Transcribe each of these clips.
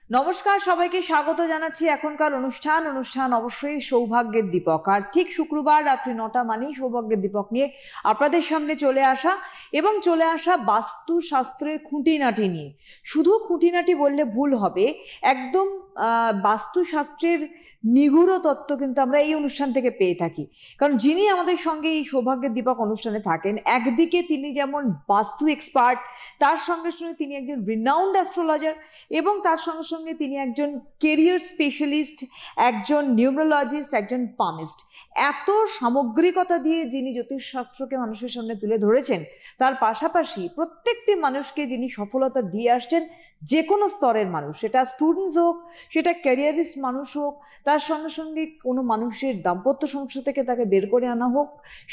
নমস্কার, সবাইকে স্বাগত জানাচ্ছি এখনকার অনুষ্ঠান অবশ্যই সৌভাগ্যের দীপক। আর ঠিক শুক্রবার রাত্রি 9টা মানেই সৌভাগ্যের দীপক নিয়ে আপনাদের সামনে চলে আসা বাস্তুশাস্ত্রের খুঁটিনাটি নিয়ে। শুধু খুঁটিনাটি বললে ভুল হবে, একদম বাস্তুশাস্ত্রের নিগূঢ় তত্ত্ব কিন্তু আমরা এই অনুষ্ঠান থেকে পেয়ে থাকি। কারণ যিনি আমাদের সঙ্গে এই সৌভাগ্যের দীপক অনুষ্ঠানে থাকেন, একদিকে তিনি যেমন বাস্তু এক্সপার্ট, তার সঙ্গে সঙ্গে তিনি একজন রিনাউন্ড অ্যাস্ট্রোলজার এবং তার সঙ্গে সঙ্গে তিনি একজন কেরিয়ার স্পেশালিস্ট, একজন নিউরোলজিস্ট, একজন পামিস্ট। এত সামগ্রিকতা দিয়ে যিনি জ্যোতিষশাস্ত্রকে মানুষের সামনে তুলে ধরেছেন, তার পাশাপাশি প্রত্যেকটি মানুষকে যিনি সফলতা দিয়ে আসছেন, যে কোনো স্তরের মানুষ, সেটা স্টুডেন্টস হোক, সেটা ক্যারিয়ারিস্ট মানুষ হোক, তার সঙ্গে সঙ্গে কোনো মানুষের দাম্পত্য সমস্যা থেকে তাকে বের করে আনা হোক,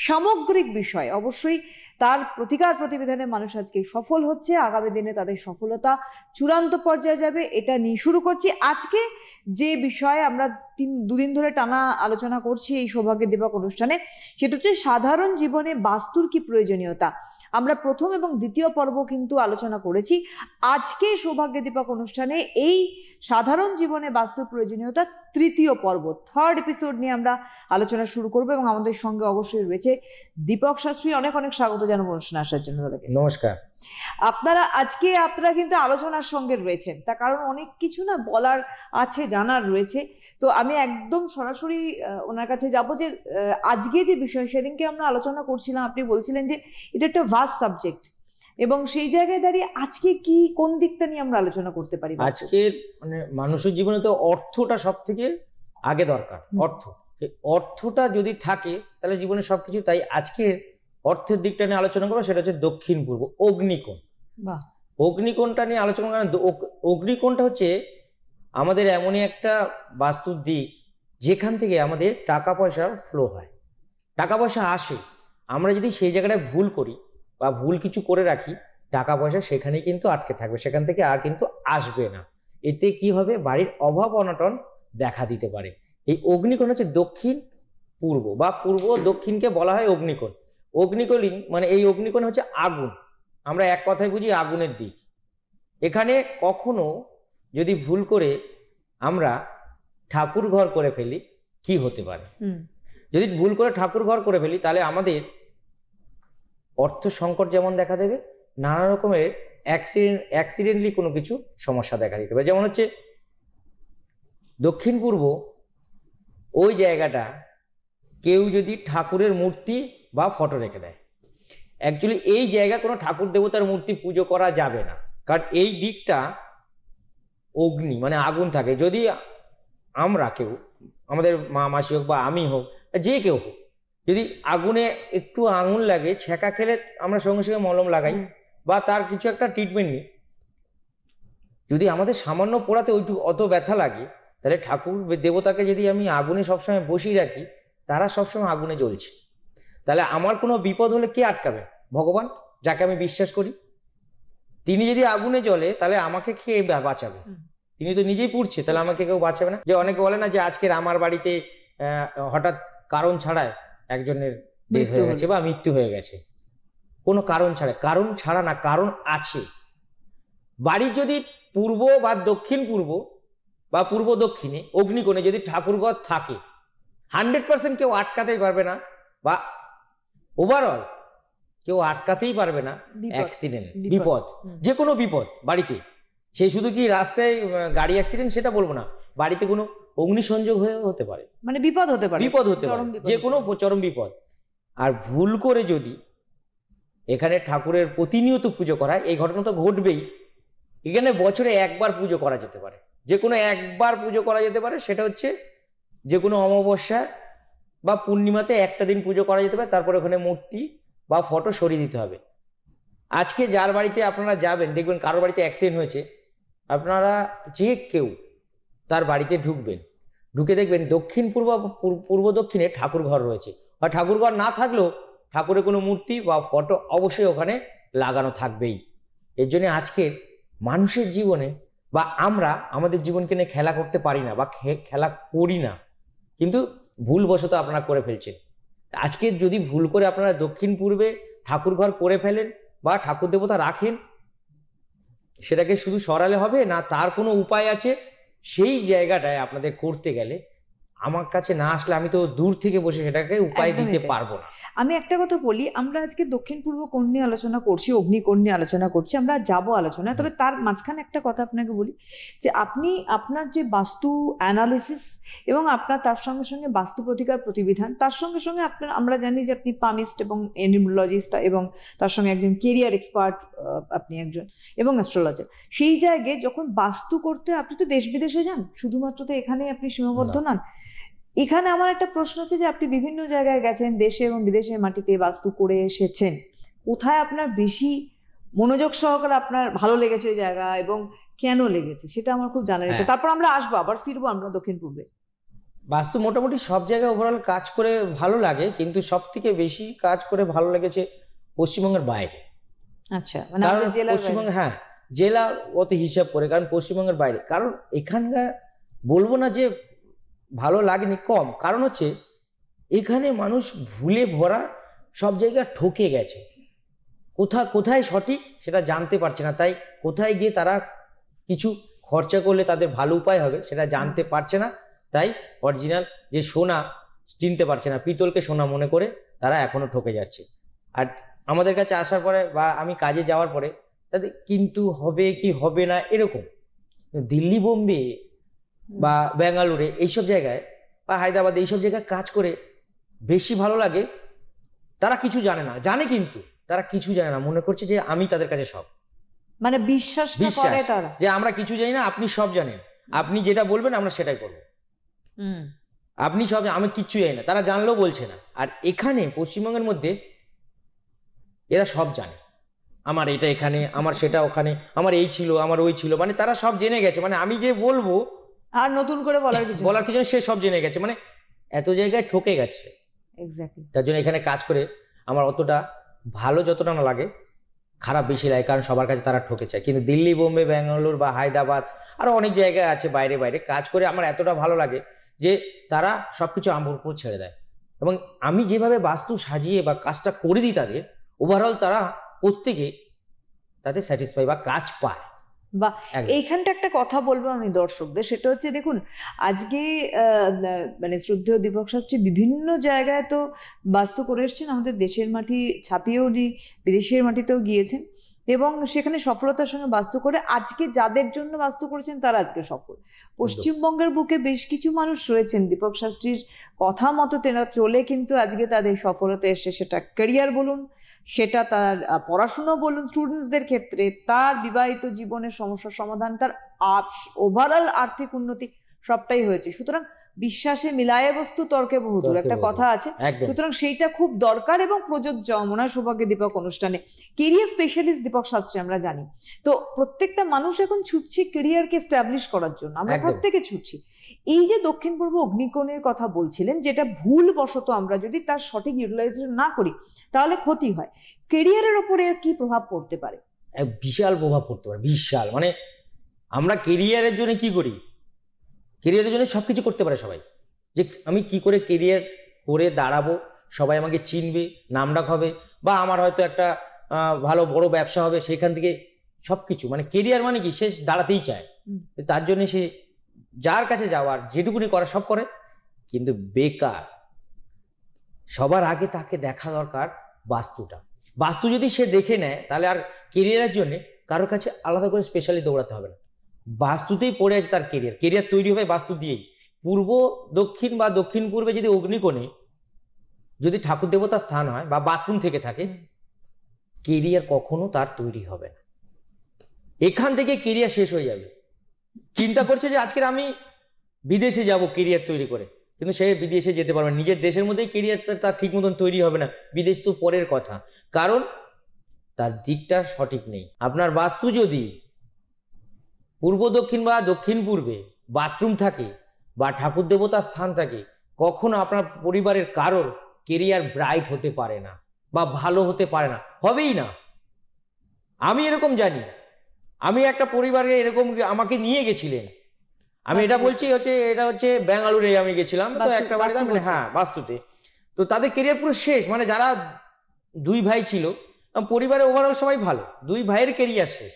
সামগ্রিক বিষয় অবশ্যই তার প্রতিকার প্রতিবিধানে মানুষ আজকে সফল হচ্ছে। আগামী দিনে তাদের সফলতা চূড়ান্ত পর্যায়ে যাবে, এটা নিয়ে শুরু করছি। আজকে যে বিষয়ে আমরা দুদিন ধরে টানা আলোচনা করছি এই সৌভাগ্যের দীপক অনুষ্ঠানে, সেটা হচ্ছে সাধারণ জীবনে বাস্তুর কি প্রয়োজনীয়তা। আমরা প্রথম এবং দ্বিতীয় পর্ব কিন্তু আলোচনা করেছি। আজকে সৌভাগ্যের দীপক অনুষ্ঠানে এই সাধারণ জীবনে বাস্তুর প্রয়োজনীয়তা তৃতীয় পর্ব, থার্ড এপিসোড নিয়ে আমরা আলোচনা শুরু করবো এবং আমাদের সঙ্গে অবশ্যই রয়েছে দীপক শাস্ত্রী। অনেক অনেক স্বাগত জানাবো অনুষ্ঠানে আসার জন্য। নমস্কার। আপনারা কিন্তু আলোচনার সঙ্গে রয়েছেন, তার কারণ অনেক কিছু না বলার আছে, জানার রয়েছে। তো আমি একদম সরাসরি ওনার কাছে যাব যে আজকে যে বিষয়, সেদিনকে আমরা আলোচনা করছিলাম, আপনি বলছিলেন যে এটা একটা ভাস্ট সাবজেক্ট, এবং সেই জায়গায় দাঁড়িয়ে আজকে কোন দিকটা নিয়ে আমরা আলোচনা করতে পারি? আজকে মানে মানুষের জীবনে তো অর্থটা সব থেকে আগে দরকার। অর্থটা যদি থাকে তাহলে জীবনে সবকিছু। তাই আজকে অর্থের দিকটা নিয়ে আলোচনা করবো, সেটা হচ্ছে দক্ষিণ পূর্ব অগ্নিকোণ। অগ্নিকোণটা নিয়ে আলোচনা করেন। অগ্নিকোণটা হচ্ছে আমাদের এমনই একটা বাস্তুর দিক যেখান থেকে আমাদের টাকা পয়সার ফ্লো হয়, টাকা পয়সা আসে। আমরা যদি সেই জায়গাটায় ভুল করি বা ভুল কিছু করে রাখি, টাকা পয়সা সেখানেই কিন্তু আটকে থাকবে, সেখান থেকে আর কিন্তু আসবে না। এতে কি হবে, বাড়ির অভাব অনটন দেখা দিতে পারে। এই অগ্নিকোণ হচ্ছে দক্ষিণ পূর্ব বা পূর্ব দক্ষিণকে বলা হয় অগ্নিকোণ। অগ্নিকোণ মানে এই অগ্নিকোণ হচ্ছে আগুন। আমরা এক কথায় বুঝি আগুনের দিক। এখানে কখনো যদি ভুল করে আমরা ঠাকুর ঘর করে ফেলি, কি হতে পারে? যদি ভুল করে ঠাকুর ঘর করে ফেলি, তাহলে অর্থ সংকট যেমন দেখা দেবে, নানা রকমের অ্যাক্সিডেন্টলি কোনো কিছু সমস্যা দেখা দিতে পারে। যেমন হচ্ছে দক্ষিণ পূর্ব ওই জায়গাটা কেউ যদি ঠাকুরের মূর্তি বা ফটো রেখে দেয়, অ্যাকচুয়ালি এই জায়গা কোনো ঠাকুর দেবতার মূর্তি পুজো করা যাবে না, কারণ এই দিকটা অগ্নি মানে আগুন থাকে। যদি আমরা কেউ, আমাদের মা মাসি হোক বা আমি হোক, যে কেউ হোক, যদি আগুনে একটু আঙুল লাগে, ছেঁকা খেলে আমরা সঙ্গে সঙ্গে মলম লাগাই বা তার কিছু একটা ট্রিটমেন্ট নিই, যদি আমাদের সামান্য পোড়াতে অত ব্যথা লাগে, তাহলে ঠাকুর দেবতাকে যদি আমি আগুনে সবসময় বসিয়ে রাখি, তারা সবসময় আগুনে জ্বলছে। তাহলে আমার কোনো বিপদ হলে কে আটকাবে? ভগবান, যাকে আমি বিশ্বাস করি। তিনি যদি আগুনে জ্বলে, তাহলে আমাকে কে বাঁচাবে? তিনি তো নিজেই পুড়ছে, তাহলে আমাকে কেউ বাঁচাবে না। যে অনেকে বলে না যে আজকের আমার বাড়িতে হঠাৎ কারণ ছাড়াই একজনের ডেথ হয়ে গেছে বা মৃত্যু হয়ে গেছে, কোনো কারণ ছাড়া না, কারণ আছে। বাড়ির যদি পূর্ব বা দক্ষিণ পূর্ব বা পূর্ব দক্ষিণে অগ্নিকোণে যদি ঠাকুরঘর থাকে, 100% কেউ আটকাতেই পারবে না, বা ওভারঅল কেউ আটকাতেই পারবে না অ্যাক্সিডেন্ট, বিপদ, যে কোনো বিপদ বাড়িতে। সেই শুধু কি রাস্তায় গাড়ি অ্যাক্সিডেন্ট সেটা বলবো না, বাড়িতে কোনো অগ্নিসংযোগ হতে পারে, মানে বিপদ হতে পারে, যে কোনো চরম বিপদ। আর ভুল করে যদি এখানে ঠাকুরের প্রতিনিয়ত পুজো করা, এই ঘটনা তো ঘটবেই। এখানে বছরে একবার পুজো করা যেতে পারে, যে কোনো একবার পুজো করা যেতে পারে, সেটা হচ্ছে যে কোনো অমাবস্যা বা পূর্ণিমাতে একটা দিন পুজো করা যেতে পারে। তারপরে ওখানে মূর্তি বা ফটো সরিয়ে দিতে হবে। আজকে যার বাড়িতে আপনারা যাবেন, দেখবেন কারোর বাড়িতে অ্যাক্সিডেন্ট হয়েছে, আপনারা যে কেউ তার বাড়িতে ঢুকে দেখবেন দক্ষিণ পূর্ব দক্ষিণে ঠাকুর ঘর রয়েছে, আর ঠাকুর ঘর না থাকলেও ঠাকুরের কোনো মূর্তি বা ফটো অবশ্যই ওখানে লাগানো থাকবেই। এর জন্য আজকের মানুষের জীবনে বা আমরা আমাদের জীবনকে নিয়ে খেলা করতে পারি না বা খেলা করি না, কিন্তু ভুলবশত আপনারা করে ফেলছেন। আজকে যদি ভুল করে আপনারা দক্ষিণ পূর্বে ঠাকুর ঘর করে ফেলেন বা ঠাকুর দেবতা রাখেন, সেটাকে শুধু সরালে হবে না, তার কোনো উপায় আছে? সেই জায়গাটায় আপনাদের করতে গেলে আমার কাছে না আসলে আমি তো দূর থেকে বসে সেটাকে উপায় একদমই দিতে তাই। পারবো না। আমি একটা কথা বলি, আমরা আজকে দক্ষিণ পূর্ব কোণ নিয়ে আলোচনা করছি, অগ্নিকোণ নিয়ে আলোচনা করছি, আমরা যাব আলোচনায়, তবে তার মাঝখানে একটা কথা আপনাকে বলি যে আপনি আপনার যে বাস্তু অ্যানালিসিস এবং আপনার তার সঙ্গে সঙ্গে বাস্তু প্রতিকার প্রতিবিধান, তার সঙ্গে সঙ্গে আপনার আমরা জানি যে আপনি পামিস্ট এবং এনিমোলজিস্ট এবং তার সঙ্গে একজন কেরিয়ার এক্সপার্ট, আপনি একজন এবং অ্যাস্ট্রোলজার। সেই জায়গায় যখন বাস্তু করতে আপনি তো দেশ বিদেশে যান, শুধুমাত্র তো এখানেই আপনি সীমাবদ্ধ নন। এখানে আমার একটা প্রশ্ন হচ্ছে যে আপনি বিভিন্ন জায়গায় গেছেন, দেশে এবং বিদেশের মাটিতে বাস্তু করে এসেছেন, কোথায় আপনার বেশি মনোযোগ সহকারে আপনার ভালো লেগেছে ওই জায়গা এবং কেন লেগেছে, সেটা আমার খুব জানার ইচ্ছে। তারপর আমরা আসবো, আবার ফিরবো আমরা দক্ষিণ পূর্বে। বাস্তু মোটামুটি সব জায়গায় ওভারঅল কাজ করে ভালো লাগে, কিন্তু সব থেকে বেশি কাজ করে ভালো লেগেছে পশ্চিমবঙ্গের বাইরে। আচ্ছা, মানে কারণ আমাদের জেলার বাইরে। পশ্চিমবঙ্গে, হ্যাঁ, জেলা অত হিসাব করে, কারণ পশ্চিমবঙ্গের বাইরে, কারণ এখানকার বলবো না যে ভালো লাগেনি, কম, কারণ হচ্ছে এখানে মানুষ ভুলে ভরা, সব জায়গায় ঠকে গেছে, কোথায় সঠিক সেটা জানতে পারছে না, তাই কোথায় গিয়ে তারা কিছু খরচা করলে তাদের ভালো উপায় হবে সেটা জানতে পারছে না, তাই অরিজিনাল যে সোনা চিনতে পারছে না, পিতলকে সোনা মনে করে তারা এখনো ঠকে যাচ্ছে। আর আমাদের কাছে আসার পরে বা আমি কাজে যাওয়ার পরে তাদের কিন্তু হবে কি হবে না এরকম। দিল্লি, বোম্বে বা ব্যাঙ্গালোরে এইসব জায়গায় বা হায়দ্রাবাদ এইসব জায়গায় কাজ করে বেশি ভালো লাগে। তারা কিছু জানে না, জানে কিন্তু তারা কিছু জানে না, মনে করছে যে আমি তাদের কাছে সব, মানে বিশ্বাস করে তারা যে আমরা কিছু জানি না, আপনি সব জানেন, আপনি যেটা বলবেন আমরা সেটাই করবো, আপনি সব, আমি কিচ্ছু জানি না, তারা জানলেও বলছে না। আর এখানে পশ্চিমবঙ্গের মধ্যে এরা সব জানে, আমার এটা এখানে, আমার সেটা ওখানে, আমার এই ছিল, আমার ওই ছিল, মানে তারা সব জেনে গেছে, মানে আমি যে বলবো আর নতুন করে বলার কিছু নেই, সে সব জেনে গেছে, মানে এত জায়গায় ঠকে গেছে। এক্স্যাক্টলি। তার জন্য এখানে কাজ করে আমার অতটা ভালো যতটা না লাগে, খারাপ বেশি লাগে, কারণ সবার কাছে তারা ঠকেছে। কিন্তু দিল্লি, বোম্বে, ব্যাঙ্গালোর বা হায়দ্রাবাদ আরো অনেক জায়গায় আছে বাইরে বাইরে কাজ করে আমার এতটা ভালো লাগে যে তারা সবকিছু আমার উপর ছেড়ে দেয়, এবং আমি যেভাবে বাস্তু সাজিয়ে বা কাজটা করে দিই তাদের, ওভারঅল তারা প্রত্যেকে তাদের স্যাটিসফাই বা কাজ পায়। বা এইখানটা একটা কথা বলবো আমি দর্শকদের, সেটা হচ্ছে দেখুন আজকে মানে শ্রদ্ধেয় দীপক শাস্ত্রী বিভিন্ন জায়গায় তো বাস্তু করে এসছেন, আমাদের দেশের মাটি ছাপিয়েও বিদেশের মাটিতেও গিয়েছেন এবং সেখানে সফলতার সঙ্গে বাস্তু করে আজকে যাদের জন্য বাস্তু করেছেন তারা আজকে সফল। পশ্চিমবঙ্গের বুকে বেশ কিছু মানুষ রয়েছেন দীপক শাস্ত্রীর কথা মতো তেনা চলে কিন্তু আজকে তাদের সফলতা এসে, সেটা ক্যারিয়ার বলুন, সেটা তার পড়াশুনো বলুন, স্টুডেন্টসদের ক্ষেত্রে তার বিবাহিত জীবনের সমস্যার সমাধান, তার ওভারঅল আর্থিক উন্নতি সবটাই হয়েছে। সুতরাং বিশ্বাসে মিলায়ে বস্তু তর্কে বহুদূর একটা কথা আছে, সুতরাং সেইটা খুব দরকার এবং প্রযোজ্য মনে হয় সৌভাগ্য দীপক অনুষ্ঠানে। কেরিয়ার স্পেশালিস্ট দীপক শাস্ত্রী আমরা জানি, তো প্রত্যেকটা মানুষ এখন ছুটছে কেরিয়ারকে এস্টাবলিশ করার জন্য, আমরা প্রত্যেকে ছুটছি। এই যে দক্ষিণ পূর্ব অগ্নিকোণের কথা বলছিলেন, যেটা ভুল বশত আমরা যদি তার সঠিক ইউটিলাইজেশন না করি তাহলে ক্ষতি হয়, কেরিয়ারের ওপরে এর কি প্রভাব পড়তে পারে? বিশাল প্রভাব পড়তে পারে, বিশাল। মানে আমরা কেরিয়ারের জন্য কি করি, কেরিয়ারের জন্য সবকিছু করতে পারে সবাই, যে আমি কি করে কেরিয়ার করে দাঁড়াবো, সবাই আমাকে চিনবে, নামডাক হবে, বা আমার হয়তো একটা ভালো বড় ব্যবসা হবে, সেখান থেকে সবকিছু, মানে কেরিয়ার মানে কি, সে দাঁড়াতেই চায়, তার জন্য সে যার কাছে যাওয়ার যেটুকুনি করা সব করে, কিন্তু বেকার। সবার আগে তাকে দেখা দরকার বাস্তুটা, বাস্তু যদি সে দেখে নেয় তাহলে আর কেরিয়ারের জন্য কারোর কাছে আলাদা করে স্পেশালি দৌড়াতে হবে না, বাস্তুতেই পড়ে আছে তার কেরিয়ার তৈরি হবে বাস্তু দিয়েই। পূর্ব দক্ষিণ বা দক্ষিণ পূর্বে যদি অগ্নিকোণে যদি ঠাকুর দেবতার স্থান হয় বা বাথরুম থেকে থাকে, কেরিয়ার কখনো তার তৈরি হবে না, এখান থেকে কেরিয়ার শেষ হয়ে যাবে। চিন্তা করছে যে আজকের আমি বিদেশে যাব কেরিয়ার তৈরি করে, কিন্তু সে বিদেশে যেতে পারবে না, নিজের দেশের মধ্যেই কেরিয়ারটা তার ঠিক মতন তৈরি হবে না, বিদেশ তো পরের কথা, কারণ তার দিকটা সঠিক নেই। আপনার বাস্তু যদি পূর্ব দক্ষিণ বা দক্ষিণ পূর্বে বাথরুম থাকে বা ঠাকুর দেবতার স্থান থাকে, কখনো আপনার পরিবারের কারোর কেরিয়ার ব্রাইট হতে পারে না বা ভালো হতে পারে না, হবেই না। আমি এরকম জানি, আমি একটা পরিবারে এরকম আমাকে নিয়ে গেছিলেন, আমি এটা বলছি এটা হচ্ছে ব্যাঙ্গালোরে আমি গেছিলাম, তো একটা বাড়িতে, মানে হ্যাঁ বাস্তুতে, তো তাদের কেরিয়ার পুরো শেষ, মানে যারা দুই ভাই ছিল পরিবারে ওভারঅল সবাই ভালো, দুই ভাইয়ের কেরিয়ার শেষ,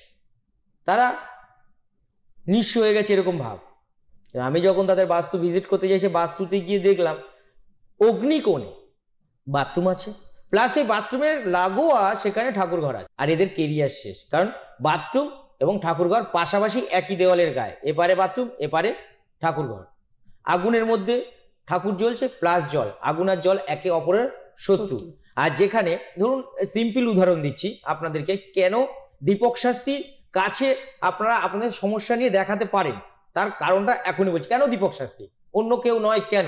তারা নিঃস্ব হয়ে গেছে এরকম ভাব। আমি যখন তাদের বাস্তু ভিজিট করতে যাই, সে বাস্তুতে গিয়ে দেখলাম অগ্নিকোণে বাথরুম আছে, প্লাস এই বাথরুমের লাগোয়া সেখানে ঠাকুরঘর আছে। আর এদের কেরিয়ার শেষ, কারণ বাথরুম এবং ঠাকুরঘর পাশাপাশি একই দেওয়ালের গায়ে, এপারে বাথরুম এপারে ঠাকুরঘর। আগুনের মধ্যে ঠাকুর জ্বলছে প্লাস জল, আগুন আর জল একে অপরের শত্রু। আর যেখানে ধরুন সিম্পল উদাহরণ দিচ্ছি আপনাদেরকে, কেন দীপক শাস্ত্রীর কাছে আপনারা আপনাদের সমস্যা নিয়ে দেখাতে পারেন, তার কারণটা এখনই বলছি। কেন দীপক শাস্ত্রী, অন্য কেউ নয়, কেন?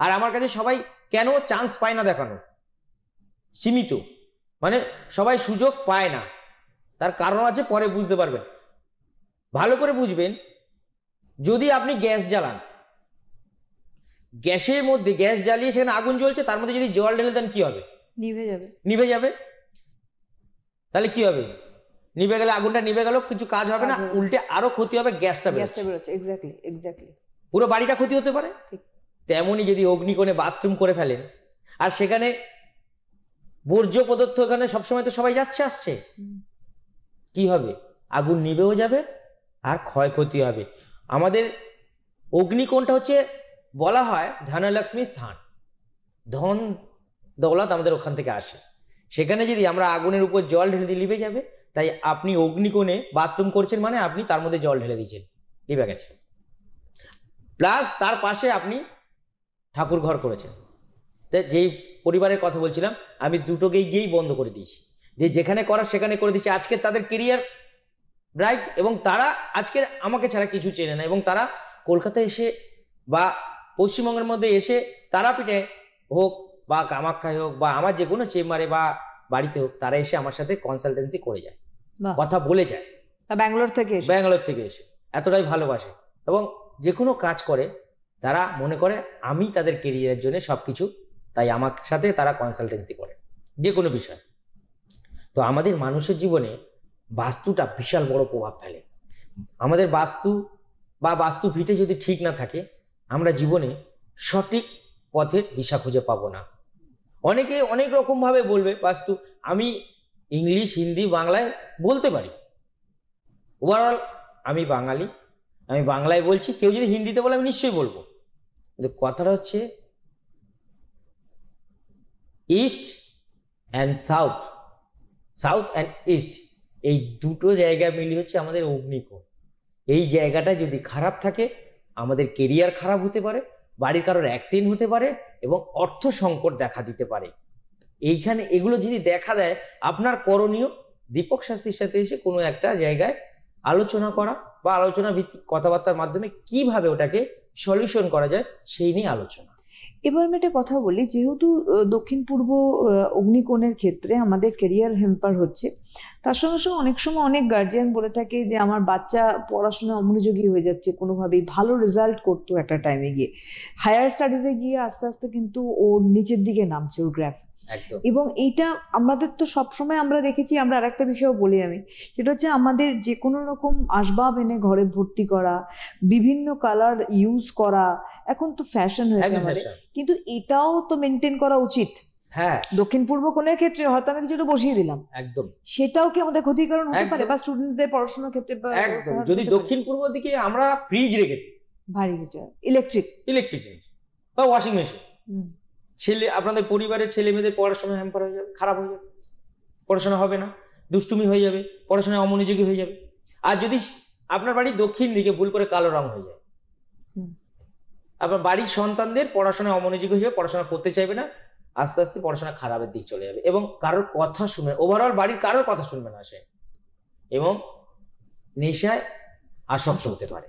আর আমার কাছে সবাই কেন চান্স পায় না দেখানো, সীমিত, মানে সবাই সুযোগ পায় না, তার কারণ আছে, পরে বুঝতে পারবেন। ভালো করে বুঝবেন, যদি আপনি গ্যাস জ্বালান, গ্যাসের মধ্যে গ্যাস জ্বালিয়ে সেখানে আগুন জ্বলছে, তার মধ্যে যদি জল ঢেলে দেন কি হবে? নিভে যাবে। নিভে যাবে। তাহলে কি হবে? নিভে গেলে আগুনটা নিভে গেল, কিছু কাজ হবে না, উল্টে আরো ক্ষতি হবে, গ্যাসটা বেরোচ্ছে। এক্স্যাক্টলি পুরো বাড়িটা ক্ষতি হতে পারে। তেমনই যদি অগ্নিকোণে বাথরুম করে ফেলেন, আর সেখানে বর্জ্য পদার্থ, এখানে সবসময় তো সবাই যাচ্ছে আসছে, কি হবে? আগুন নিভেও যাবে আর ক্ষয়ক্ষতি হবে। আমাদের অগ্নিকোণটা হচ্ছে, বলা হয় ধনলক্ষ্মী স্থান, ধন দৌলত আমাদের ওখান থেকে আসে। সেখানে যদি আমরা আগুনের উপর জল ঢেলে দিয়ে নিভে যাবে। তাই আপনি অগ্নিকোণে বাথরুম করছেন মানে আপনি তার মধ্যে জল ঢেলে দিয়েছেন, নিভে গেছে। প্লাস তার পাশে আপনি ঠাকুর ঘর করেছেন। যেই পরিবারের কথা বলছিলাম, আমি দুটোকেই গিয়েই বন্ধ করে দিয়েছি, যে যেখানে করার সেখানে করে দিয়েছি। আজকে তাদের কেরিয়ার ব্রাইট, এবং তারা আজকে আমাকে ছাড়া কিছু চেনে না, এবং তারা কলকাতায় এসে বা পশ্চিমবঙ্গের মধ্যে এসে তারাপীঠে হোক বা কামাখ্যায় হোক বা আমার যে কোনো চেম্বারে বা বাড়িতে হোক, তারা এসে আমার সাথে কনসালটেন্সি করে যায়, কথা বলে যায়। ব্যাঙ্গালোর থেকে এসে এতটাই ভালোবাসে, এবং যে কোনো কাজ করে তারা মনে করে আমি তাদের কেরিয়ারের জন্য সবকিছু, তাই আমার সাথে তারা কনসালটেন্সি করে যে কোনো বিষয়। তো আমাদের মানুষের জীবনে বাস্তুটা বিশাল বড় প্রভাব ফেলে। আমাদের বাস্তু বা বাস্তু ভিটে যদি ঠিক না থাকে, আমরা জীবনে সঠিক পথের দিশা খুঁজে পাবো না। অনেকে অনেক রকম ভাবে বলবে বাস্তু, আমি ইংলিশ, হিন্দি, বাংলায় বলতে পারি। ওভারঅল আমি বাঙালি, আমি বাংলায় বলছি, কেউ যদি হিন্দিতে বলে আমি নিশ্চয়ই বলবো। কিন্তু কথাটা হচ্ছে east and south, south and east, এই দুটো জায়গা মিলিয়ে হচ্ছে আমাদের অগ্নিকোণ। এই জায়গাটা যদি খারাপ থাকে, আমাদের কেরিয়ার খারাপ হতে পারে, বাড়ির কারোর অ্যাক্সিডেন্ট হতে পারে, এবং অর্থ সংকট দেখা দিতে পারে। এইখানে এগুলো যদি দেখা দেয়, আপনার করণীয় দীপক শাস্ত্রীর সাথে এসে কোনো একটা জায়গায় আলোচনা করা, বা আলোচনা ভিত্তিক কথাবার্তার মাধ্যমে কিভাবে ওটাকে সলিউশন করা যায় সেই নিয়ে আলোচনা। এবার আমি একটা কথা বলি, যেহেতু দক্ষিণ পূর্ব অগ্নিকোণের ক্ষেত্রে আমাদের কেরিয়ার হ্যাম্পার হচ্ছে, তার সঙ্গে সঙ্গে অনেক সময় অনেক গার্জিয়ান বলে থাকে যে আমার বাচ্চা পড়াশোনা অমনোযোগী হয়ে যাচ্ছে, কোনোভাবেই ভালো রেজাল্ট করতো একটা টাইমে গিয়ে, হায়ার স্টাডিজে গিয়ে আস্তে আস্তে কিন্তু ওর নিচের দিকে নামছে ওর গ্রাফ। এবং এইটা আমাদের তো সবসময় আমরা দেখেছি। আমরা আরেকটা বিষয়ও বলি আমি, সেটা হচ্ছে আমাদের যে কোনো রকম আসবাব এনে ঘরে ভর্তি করা, বিভিন্ন কালার ইউজ করা, এখন তো ফ্যাশন হয়েছে আমাদের, কিন্তু এটাও তো মেনটেন করা উচিত। হ্যাঁ, দক্ষিণ পূর্ব কোণের ক্ষেত্রে হয়তো আমি কিছুটা বসিয়ে দিলাম, একদম সেটাও কি আমাদের ক্ষতিকারণ হতে পারে, বা স্টুডেন্টদের পড়াশোনার ক্ষেত্রে? একদম। যদি দক্ষিণ পূর্ব দিকে আমরা ফ্রিজ রেখে দিই, ভারী ইলেকট্রিক জিনিস বা ওয়াশিং মেশিন, আপনাদের পরিবারের ছেলে মেয়েদের পড়াশোনা হ্যাম্পার হয়ে যাবে, খারাপ হয়ে যাবে, পড়াশোনা হবে না, দুষ্টুমি হয়ে যাবে, পড়াশোনায় অমনোযোগী হয়ে যাবে। আর যদি আপনার বাড়ির দক্ষিণ দিকে ভুল করে কালো রং হয়ে যায়, আপনার বাড়ির সন্তানদের পড়াশোনায় অমনোযোগী হয়ে যাবে, পড়াশোনা করতে চাইবে না, আস্তে আস্তে পড়াশোনা খারাপের দিক চলে যাবে, এবং কারোর কথা শুনবে, ওভারঅল বাড়ির কারোর কথা শুনবে না সে, এবং নেশায় আসক্ত হতে পারে।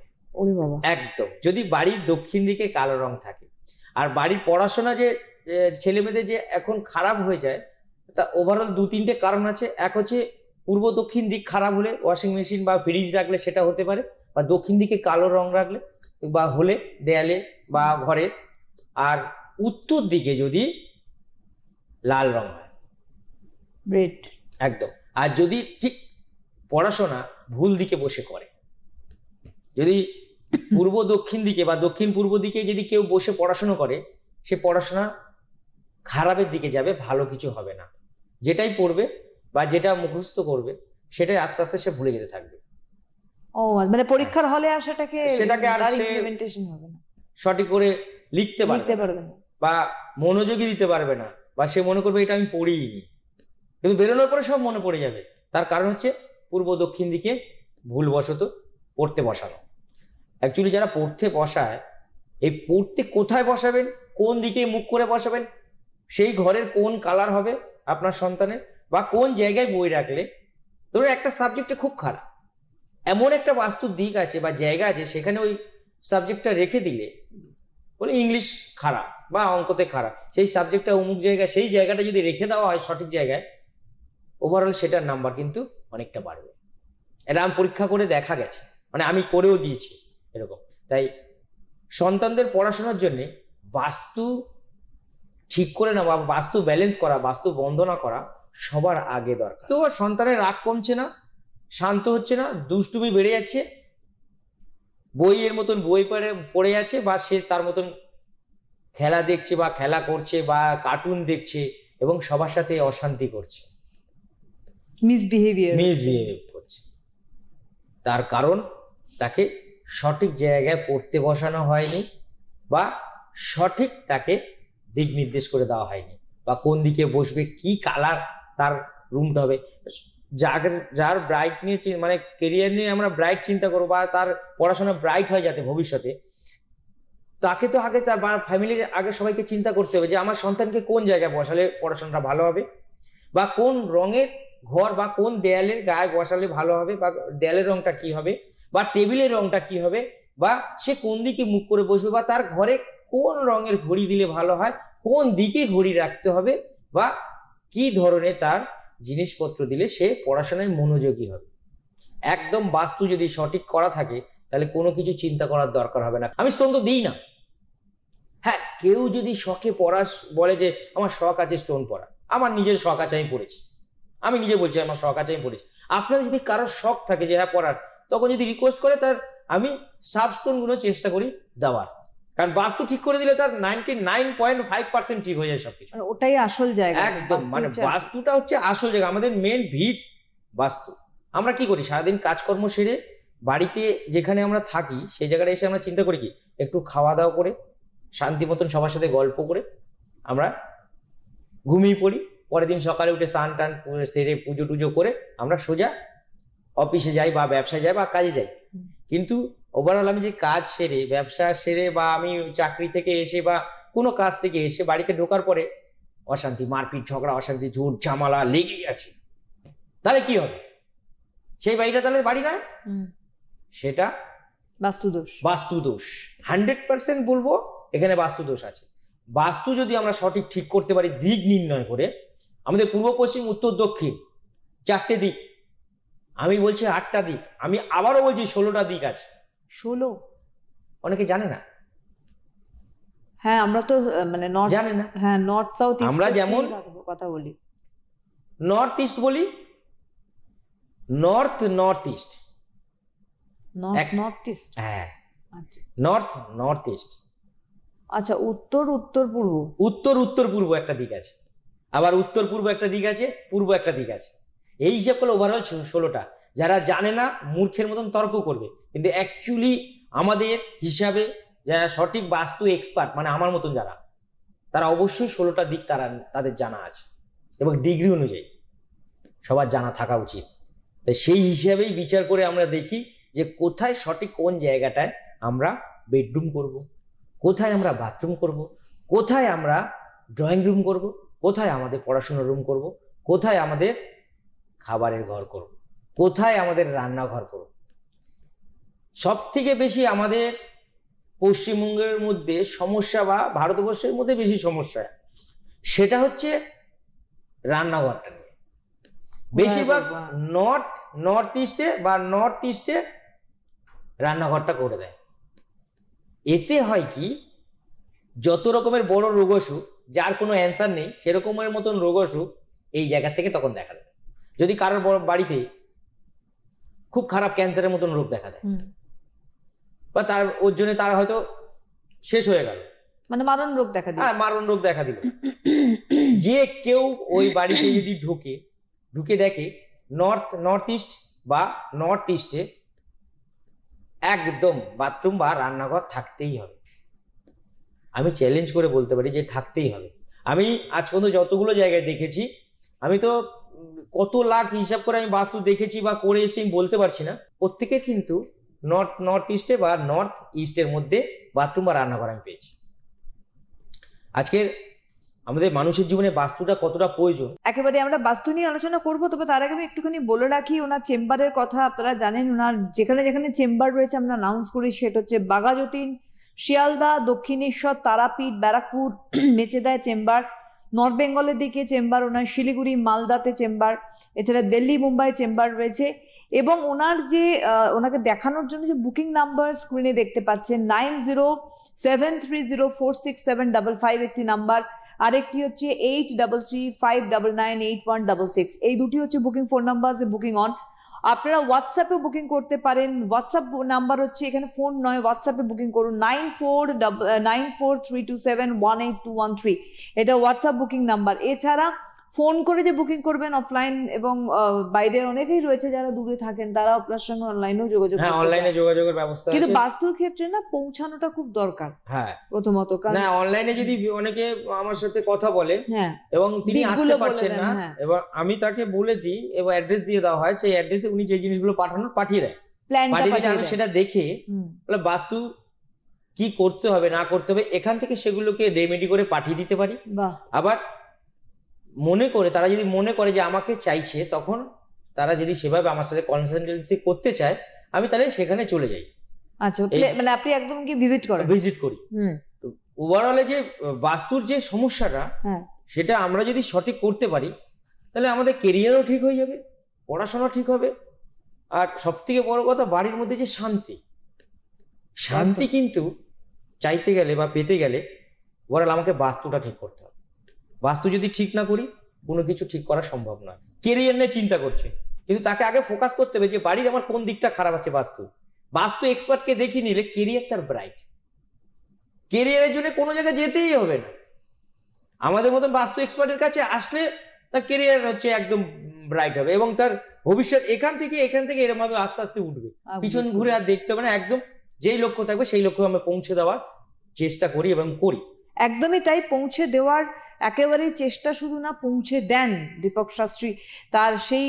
একদম। যদি বাড়ির দক্ষিণ দিকে কালো রং থাকে, আর বাড়ির পড়াশোনা যে ছেলে মেয়েদের যে এখন খারাপ হয়ে যায়, তা ওভারঅল 2-3টে কারণ আছে। এক হচ্ছে পূর্ব দক্ষিণ দিক খারাপ হলে, ওয়াশিং মেশিন বা ফ্রিজ রাখলে সেটা হতে পারে, বা দক্ষিণ দিকে কালো রং রাখলে বা হলে দেয়ালে বা ঘরের। আর উত্তর দিকে যদি লাল রং হয়, একদম। আর যদি ঠিক পড়াশোনা ভুল দিকে বসে করে, যদি পূর্ব দক্ষিণ দিকে বা দক্ষিণ পূর্ব দিকে যদি কেউ বসে পড়াশোনা করে, সে পড়াশোনা খারাপের দিকে যাবে, ভালো কিছু হবে না। যেটাই পড়বে বা যেটা মুখস্থ করবে, সেটাই আস্তে আস্তে সে ভুলে যেতে থাকবে। ও মানে পরীক্ষার হলে আসাটাকে সেটাকে আর তার সে ইমপ্লিমেন্টেশন হবে না, সঠিক করে লিখতে লিখতে পারবে পারবে না। বা মনোযোগী দিতে পারবে না, বা সে মনে করবে এটা আমি পড়িনি, কিন্তু বেরোনোর পরে সব মনে পড়ে যাবে। তার কারণ হচ্ছে পূর্ব দক্ষিণ দিকে ভুলবশত পড়তে বসানো। অ্যাকচুয়ালি যারা পড়তে বসায়, এই পড়তে কোথায় বসাবেন, কোন দিকে মুখ করে বসাবেন, সেই ঘরের কোন কালার হবে আপনার সন্তানের, বা কোন জায়গায় বই রাখলে, ধরুন একটা সাবজেক্টে খুব খারাপ, এমন একটা বাস্তুর দিক আছে বা জায়গা আছে সেখানে ওই সাবজেক্টটা রেখে দিলে, বলে ইংলিশ খারাপ বা অঙ্কতে খারাপ, সেই সাবজেক্টটা অমুক জায়গায়, সেই জায়গাটা যদি রেখে দেওয়া হয় সঠিক জায়গায়, ওভারঅল সেটার নাম্বার কিন্তু অনেকটা বাড়বে। এটা আমি পরীক্ষা করে দেখা গেছে, মানে আমি করেও দিয়েছি এরকম। তাই সন্তানদের পড়াশোনার জন্য বাস্তু ঠিক করে নেওয়া, বাস্তু ব্যালেন্স করা, বাস্তু বন্দনা করা সবার আগে দরকার। তো সন্তানের রাগ কমছে না, শান্ত হচ্ছে না, দুষ্টুমি বেড়ে যাচ্ছে, বইয়ের মতন বই পড়ে যাচ্ছে, বা সে তার মতন খেলা দেখছে বা খেলা করছে বা কার্টুন দেখছে এবং সবার সাথে অশান্তি করছে, মিসবিহেভ করছে। তার কারণ তাকে সঠিক জায়গায় পড়তে বসানো হয়নি, বা সঠিক তাকে দিক নির্দেশ করে দেওয়া হয়নি, বা কোন দিকে বসবে, কি কালার তার রুমটা হবে। যার ব্রাইট নিয়ে মানে কেরিয়ার নিয়ে আমরা ব্রাইট চিন্তা করবো, বা তার পড়াশোনা ব্রাইট হয় যাতে ভবিষ্যতে, তাকে তো আগে তার ফ্যামিলির আগে সবাইকে চিন্তা করতে হবে যে আমার সন্তানকে কোন জায়গায় বসালে পড়াশোনাটা ভালো হবে, বা কোন রঙের ঘর বা কোন দেয়ালের গায়ে বসালে ভালো হবে, বা দেয়ালের রংটা কি হবে, বা টেবিলের রংটা কি হবে, বা সে কোন দিকে মুখ করে বসবে, বা তার ঘরে কোন রঙের ঘড়ি দিলে ভালো হয়, কোন দিকে ঘড়ি রাখতে হবে, বা কি ধরনের তার জিনিসপত্র দিলে সে পড়াশোনায় মনোযোগী হবে। একদম বাস্তু যদি সঠিক করা থাকে তাহলে কোনো কিছু চিন্তা করার দরকার হবে না। আমি স্টোন তো দিই না। হ্যাঁ, কেউ যদি শখে পড়া বলে যে আমার শখ আছে স্টোন পড়া, আমার নিজের শখ আছে, আমি পড়েছি, আমি নিজে বলছি আমার শখ আছে, আমি পড়েছি। আপনার যদি কারোর শখ থাকে যে হ্যাঁ পড়ার, তখন যদি রিকোয়েস্ট করে তার আমি সাবস্টোন গুলো চেষ্টা করি দেওয়ার, কারণ বাস্তু ঠিক করে দিলে তার 99.5% ঠিক হয়ে যায় সবকিছু। ওটাই আসল জায়গা একদম, মানে বাস্তুটা হচ্ছে আসল জায়গা, আমাদের মেন ভিত বাস্তু। আমরা কি করি, সারাদিন কাজকর্ম সেরে বাড়িতে যেখানে আমরা থাকি সেই জায়গাটা এসে আমরা চিন্তা করি কি একটু খাওয়া দাওয়া করে শান্তি মতন সবার সাথে গল্প করে আমরা ঘুমিয়ে পড়ি, পরের দিন সকালে উঠে স্নান টান সেরে পুজো টুজো করে আমরা সোজা অফিসে যাই বা ব্যবসায় যাই বা কাজে যাই। কিন্তু ওভারঅল আমি যে কাজ সেরে, ব্যবসা সেরে, বা আমি চাকরি থেকে এসে বা কোনো কাজ থেকে এসে বাড়িতে ঢোকার পরে অশান্তি, মারপিট, ঝগড়া, অশান্তি, ঝুট ঝামেলা লেগেই আছে, তাহলে কি হবে? সেই বাড়িটা তাহলে বাড়ি নয়, সেটা বাস্তুদোষ। বাস্তুদোষ 100% বলবো এখানে বাস্তুদোষ আছে। বাস্তু যদি আমরা সঠিক ঠিক করতে পারি দিক নির্ণয় করে, আমাদের পূর্ব পশ্চিম উত্তর দক্ষিণ 4টে দিক, আমি বলছি 8টা দিক, আমি আবারও বলছি 16টা দিক আছে। 16? অনেকে জানে না। হ্যাঁ, আমরা তো মানে নর্থ জানে না। হ্যাঁ, নর্থ সাউথ ইস্ট আমরা যেমন কথা বলি, নর্থ ইস্ট বলি, নর্থ ইস্ট, নর্থ ইস্ট। হ্যাঁ, আচ্ছা নর্থ ইস্ট। আচ্ছা, উত্তর পূর্ব, উত্তর পূর্ব একটা দিক আছে, আবার উত্তর পূর্ব একটা দিক আছে, পূর্ব একটা দিক আছে। এই হিসাব করলে ওভারঅল 16টা। যারা জানে না মূর্খের মতন তর্ক করবে, কিন্তু অ্যাকচুয়ালি আমাদের হিসাবে যারা সঠিক বাস্তু এক্সপার্ট, মানে আমার মতন যারা, তারা অবশ্যই 16টা দিক তাদের জানা আছে, এবং ডিগ্রি অনুযায়ী সবার জানা থাকা উচিত। তাই সেই হিসাবেই বিচার করে আমরা দেখি যে কোথায় সঠিক কোন জায়গাটায় আমরা বেডরুম করব, কোথায় আমরা বাথরুম করব, কোথায় আমরা ড্রয়িং রুম করব, কোথায় আমাদের পড়াশোনার রুম করব, কোথায় আমাদের খাবারের ঘর করব, কোথায় আমাদের রান্নাঘর করব। সব থেকে বেশি আমাদের পশ্চিমবঙ্গের মধ্যে সমস্যা, বা ভারতবর্ষের মধ্যে বেশি সমস্যা, সেটা হচ্ছে রান্নাঘরটা নিয়ে। বেশিরভাগ নর্থ ইস্টে রান্নাঘরটা করে দেয়। এতে হয় কি, যত রকমের বড় রোগ অসুখ যার কোনো অ্যান্সার নেই সেরকমের মতন রোগ অসুখ এই জায়গা থেকে তখন দেখা দেয়। যদি কারোর বাড়িতে খুব খারাপ ক্যান্সারের মতন রোগ দেখা দেয়, বা ওর জন্য তার হয়তো শেষ হয়ে গেল, মানে মারণ রোগ দেখা দিল, মারণ রোগ দেখা দিল, যে কেউ ওই বাড়িতে যদি ঢুকে দেখে নর্থ ইস্ট বা নর্থ ইস্টে একদম বাথরুম বা রান্নাঘর থাকতেই হবে। আমি চ্যালেঞ্জ করে বলতে পারি যে থাকতেই হবে। আমি আজ পর্যন্ত যতগুলো জায়গায় দেখেছি, আমি তো কত লাখ হিসাব করে আমি বাস্তু দেখেছি বা করে এসে আমি বলতে পারছি না, প্রত্যেকের কিন্তু নর্থ ইস্টে বা নর্থ ইস্টের মধ্যে বাথরুম বা রান্নাঘর আমি পেয়েছি। আজকের আমাদের মানুষের জীবনে বাস্তুটা কতটা প্রয়োজন একেবারে আমরা বাস্তু নিয়ে আলোচনা করব, তবে তার আগে আমি একটুখানি বলে রাখি ওনার চেম্বারের কথা। আপনারা জানেন ওনার যেখানে যেখানে চেম্বার রয়েছে আমরা অ্যানাউন্স করি, সেটা হচ্ছে বাঘাযতীন, শিয়ালদা, দক্ষিণেশ্বর, তারাপীঠ, ব্যারাকপুর, মেচেদায় চেম্বার, নর্থ বেঙ্গলের দিকে চেম্বার ওনার, শিলিগুড়ি, মালদাতে চেম্বার, এছাড়া দিল্লি, মুম্বাই চেম্বার রয়েছে। এবং ওনার যে ওনাকে দেখানোর জন্য যে বুকিং নাম্বার স্ক্রিনে দেখতে পাচ্ছেন 9073046755 একটি নাম্বার, আরেকটি হচ্ছে 8335998166। এই দুটি হচ্ছে booking phone number, booking on. আপনারা হোয়াটসঅ্যাপে বুকিং করতে পারেন। হোয়াটসঅ্যাপ নাম্বার হচ্ছে, এখানে ফোন নয়, হোয়াটসঅ্যাপে বুকিং করুন 949327182113। এটা হোয়াটসঅ্যাপ বুকিং নাম্বার। এছাড়া ফোন করে যে বুকিং করবেন অফলাইন, এবং বাইরে অনেকেই রয়েছে যারা দূরে থাকেন, তারা আপনার সঙ্গে অনলাইনেও যোগাযোগ হ্যাঁ, করতে অনলাইনে পারেন। যোগাযোগের ব্যবস্থা কিন্তু আছে। বাস্তুর ক্ষেত্রে না পৌঁছানোটা খুব দরকার হ্যাঁ, প্রথমত, কারণ না অনলাইনে যদি অনেকে আমার সাথে কথা বলে হ্যাঁ এবং তিনি দিকগুলো আসতে বলে পারছেন দেন, না, হ্যাঁ। এবং আমি তাকে বলে দিই এবং অ্যাড্রেস দিয়ে দেওয়া হয়, সেই অ্যাড্রেসে উনি যে জিনিসগুলো পাঠিয়ে দেয়, প্ল্যানটা পাঠিয়ে দিলে পাঠিয়ে আমি দেন। সেটা দেখে হুম, বলে বাস্তু কি করতে হবে না করতে হবে এখান থেকে সেগুলোকে রেমেডি করে পাঠিয়ে দিতে পারি। বাহ, আবার তারা যদি মনে করে যে আমাকে চাইছে, তখন তারা যদি সেভাবে আমার সাথে কনসালটেন্সি করতে চায়, আমি তাহলে সেখানে চলে যাই, আচ্ছা, এই- মানে আপনি একদম কি ভিজিট করেন? ভিজিট করি। হুম, তো ওভারঅলে যে বাস্তুর যে সমস্যাটা, হ্যাঁ, সেটা আমরা যদি সঠিক করতে পারি, তাহলে আমাদের কেরিয়ারও ঠিক হয়ে যাবে, পড়াশোনা ঠিক হবে, আর সব থেকে বড় কথা বাড়ির মধ্যে যে শান্তি কিন্তু চাইতে গেলে বা পেতে গেলে ওভারঅল আমাকে বাস্তুটা ঠিক করতে হবে। বাস্তু যদি ঠিক না করি, কোনো কিছু ঠিক করা সম্ভব নয়। কেরিয়ার নিয়ে চিন্তা করছে, কিন্তু তাকে আগে ফোকাস করতে হবে যে বাড়ির আমার কোন দিকটা খারাপ আছে। বাস্তু এক্সপার্টকে দেখিয়ে নিলে কেরিয়ার তার ব্রাইট। কেরিয়ারের জন্য কোনো জায়গায় যেতেই হবে না, আমাদের মতন বাস্তু এক্সপার্টের কাছে আসলে তার কেরিয়ার হচ্ছে একদম ব্রাইট হবে, এবং তার ভবিষ্যৎ এখান থেকে এরকম ভাবে আস্তে আস্তে উঠবে। পিছন ঘুরে আর দেখতে হবে না, একদম যেই লক্ষ্য থাকবে সেই লক্ষ্যে আমরা পৌঁছে দেওয়ার চেষ্টা করি এবং করি। একদমই তাই, পৌঁছে দেওয়ার একেবারেই চেষ্টা, শুধু না পৌঁছে দেন দীপক শাস্ত্রী। তার সেই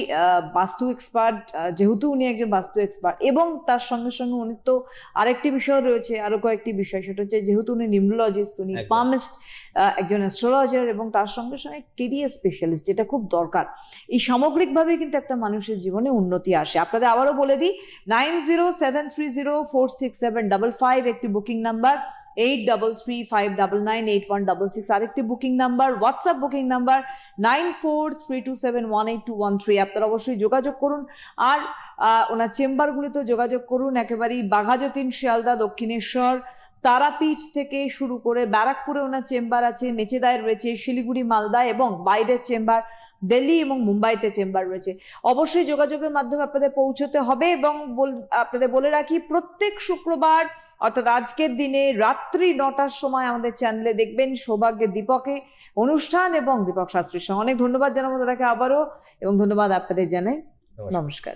বাস্তু এক্সপার্ট, যেহেতু উনি একজন বাস্তু এক্সপার্ট, এবং তার সঙ্গে সঙ্গে উনি তো আরেকটি বিষয় রয়েছে, আরো কয়েকটি বিষয়, সেটা হচ্ছে যেহেতু উনি নিউমোলজিস্ট, উনি একদম। পামিস্ট, একজন অ্যাস্ট্রোলজার, এবং তার সঙ্গে সঙ্গে কেরিয়ার স্পেশালিস্ট, যেটা খুব দরকার। এই সামগ্রিকভাবে কিন্তু একটা মানুষের জীবনে উন্নতি আসে। আপনাদের আবারও বলে দিই, 9073046755 একটি বুকিং নাম্বার, 8335998166 আরেকটি booking number, WhatsApp booking number 9432718213। আপনারা অবশ্যই যোগাযোগ করুন, আর ওনার চেম্বারগুলিতে যোগাযোগ করুন। একেবারেই বাঘাযতীন, শিয়ালদা, দক্ষিণেশ্বর, তারাপীঠ থেকে শুরু করে ব্যারাকপুরে ওনার চেম্বার আছে, মেচেদায় রয়েছে, শিলিগুড়ি, মালদা, এবং বাইরের চেম্বার দিল্লি এবং মুম্বাইতে চেম্বার রয়েছে। অবশ্যই যোগাযোগের মাধ্যমে আপনাদের পৌঁছতে হবে। এবং আপনাদের বলে রাখি, প্রত্যেক শুক্রবার অর্থাৎ আজকের দিনে রাত্রি 9টার সময় আমাদের চ্যানেলে দেখবেন সৌভাগ্যের দীপকে অনুষ্ঠান, এবং দীপক শাস্ত্রীর সঙ্গে। অনেক ধন্যবাদ জানাবো দাদাকে আবারও, এবং ধন্যবাদ আপনাদের জানাই। নমস্কার।